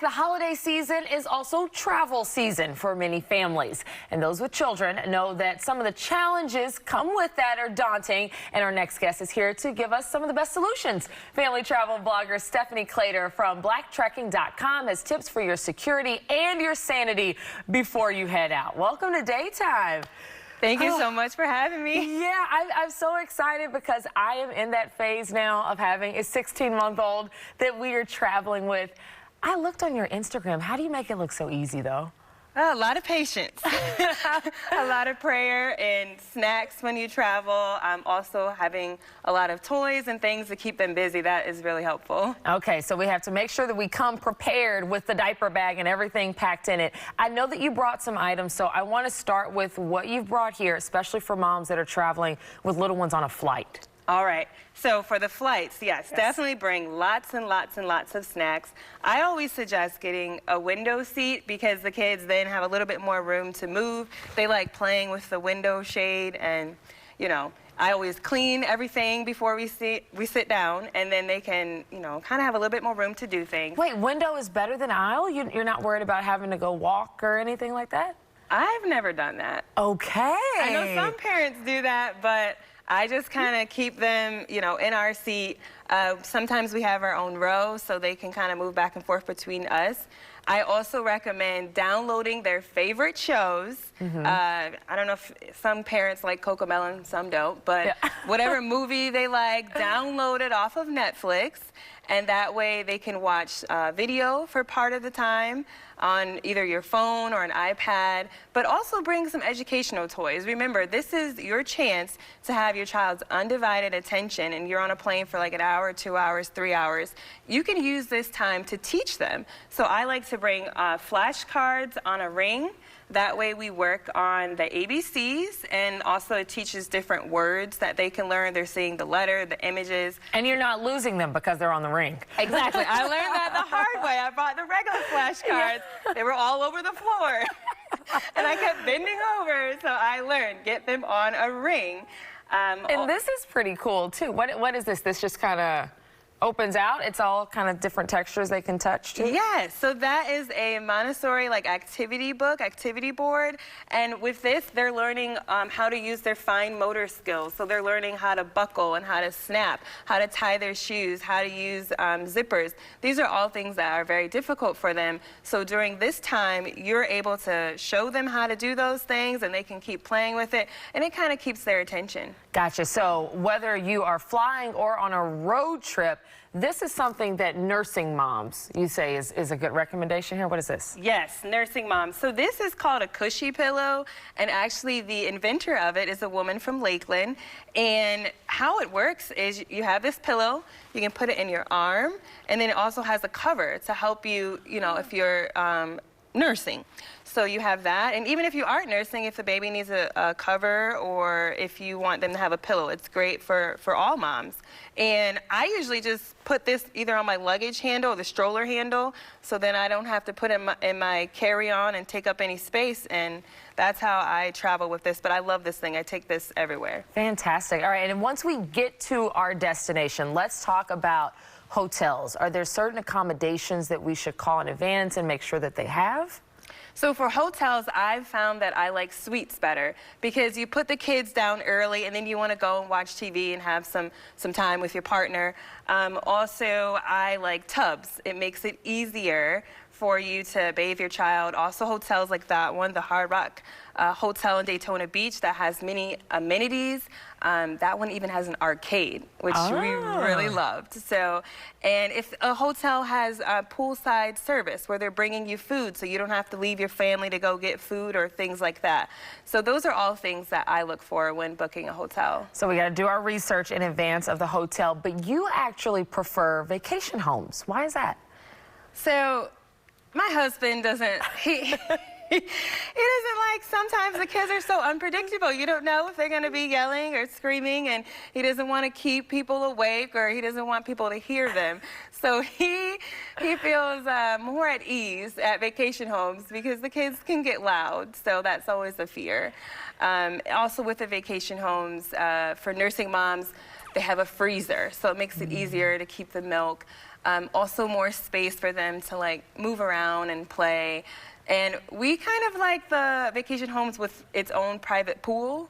The holiday season is also travel season for many families, and those with children know that some of the challenges come with that are daunting, and our next guest is here to give us some of the best solutions. Family travel blogger Stephanie Claytor from Blacktrekking.com has tips for your security and your sanity before you head out. Welcome to Daytime. Thank you so much for having me. Yeah, I'm so excited because I am in that phase now of having a 16-month-old that we are traveling with. I looked on your Instagram. How do you make it look so easy, though? A lot of patience, a lot of prayer and snacks when you travel. Also having a lot of toys and things to keep them busy. That is really helpful. Okay, so we have to make sure that we come prepared with the diaper bag and everything packed in it. I know that you brought some items, so I want to start with what you've brought here, especially for moms that are traveling with little ones on a flight. All right, so for the flights, yes, definitely bring lots and lots and lots of snacks. I always suggest getting a window seat because the kids then have a little bit more room to move. They like playing with the window shade, and you know, I always clean everything before we sit down, and then they can, you know, kind of have a little bit more room to do things. Wait, window is better than aisle? You're not worried about having to go walk or anything like that? I've never done that. Okay. I know some parents do that, but I just kind of keep them, you know, in our seat. Sometimes we have our own row, so they can kind of move back and forth between us. I also recommend downloading their favorite shows. I don't know if some parents like Cocomelon, some don't, but whatever movie they like, download it off of Netflix, and that way they can watch video for part of the time on either your phone or an iPad, but also bring some educational toys. Remember, this is your chance to have your child's undivided attention, and you're on a plane for like an hour, 2 hours, 3 hours. You can use this time to teach them. So I like to bring flashcards on a ring. That way we work on the ABCs, and also it teaches different words that they can learn. They're seeing the letter, the images. And you're not losing them because they're on the ring. Exactly. I learned that the hard way. I brought the regular flashcards. They were all over the floor. And I kept bending over, so I learned, get them on a ring. And this is pretty cool, too. What is this? This just kind of opens out? It's all kind of different textures they can touch too? Yes, so that is a Montessori activity book, activity board, and with this they're learning how to use their fine motor skills. So they're learning how to buckle and how to snap, how to tie their shoes, how to use zippers. These are all things that are very difficult for them. So during this time you're able to show them how to do those things, and they can keep playing with it, and it kind of keeps their attention. Gotcha. So whether you are flying or on a road trip, this is something that nursing moms, you say, is a good recommendation here. What is this? Yes, nursing moms. So this is called a cushy pillow, and actually the inventor of it is a woman from Lakeland. And how it works is you have this pillow, you can put it in your arm, and then it also has a cover to help you, you know, if you're nursing. So you have that, and even if you aren't nursing, if the baby needs a cover, or if you want them to have a pillow, it's great for all moms. And I usually just put this either on my luggage handle or the stroller handle, so then I don't have to put it in my carry-on and take up any space, and that's how I travel with this. But I love this thing. I take this everywhere. Fantastic. All right, and once we get to our destination, let's talk about hotels. Are there certain accommodations that we should call in advance and make sure that they have? So for hotels, I've found that I like suites better because you put the kids down early, and then you want to go and watch TV and have some time with your partner. Also, I like tubs. It makes it easier for you to bathe your child. Also, hotels like that one, the Hard Rock Hotel in Daytona Beach, that has many amenities. That one even has an arcade, which we really loved. So, and if a hotel has a poolside service where they're bringing you food, so you don't have to leave your family to go get food or things like that. So those are all things that I look for when booking a hotel. So we got to do our research in advance of the hotel, but you actually prefer vacation homes. Why is that? So my husband doesn't, he doesn't like, sometimes the kids are so unpredictable. You don't know if they're going to be yelling or screaming, and he doesn't want to keep people awake, or he doesn't want people to hear them. So he feels more at ease at vacation homes because the kids can get loud. So that's always a fear. Also with the vacation homes, for nursing moms, They have a freezer, so it makes it easier to keep the milk. Also more space for them to like move around and play. And we kind of like the vacation homes with its own private pool.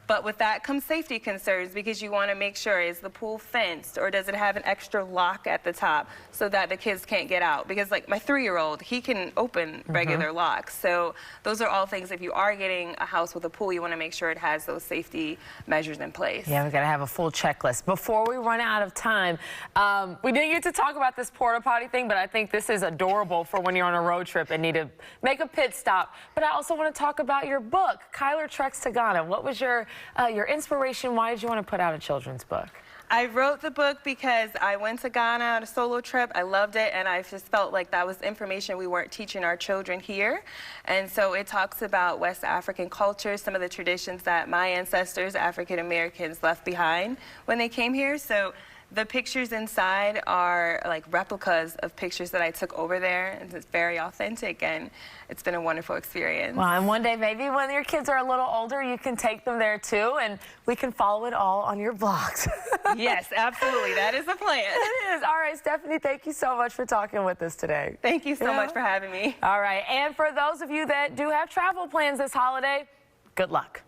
But with that comes safety concerns because you want to make sure, is the pool fenced or does it have an extra lock at the top so that the kids can't get out? Because like my 3-year-old, he can open regular locks. So those are all things, if you are getting a house with a pool, you want to make sure it has those safety measures in place. Yeah, we've got to have a full checklist. Before we run out of time, we didn't get to talk about this porta potty thing, but I think this is adorable for when you're on a road trip and need to make a pit stop. But I also want to talk about your book, Kyler Treks to Ghana. What was your inspiration? Why did you want to put out a children's book? I wrote the book because I went to Ghana on a solo trip. I loved it, and I just felt like that was information we weren't teaching our children here. And so it talks about West African culture, some of the traditions that my ancestors, African Americans, left behind when they came here. So the pictures inside are like replicas of pictures that I took over there, and it's very authentic, and it's been a wonderful experience. Well, and one day, maybe when your kids are a little older, you can take them there too, and we can follow it all on your vlogs. Yes, absolutely. That is the plan. It is. All right, Stephanie, thank you so much for talking with us today. Thank you so much for having me. All right, and for those of you that do have travel plans this holiday, good luck.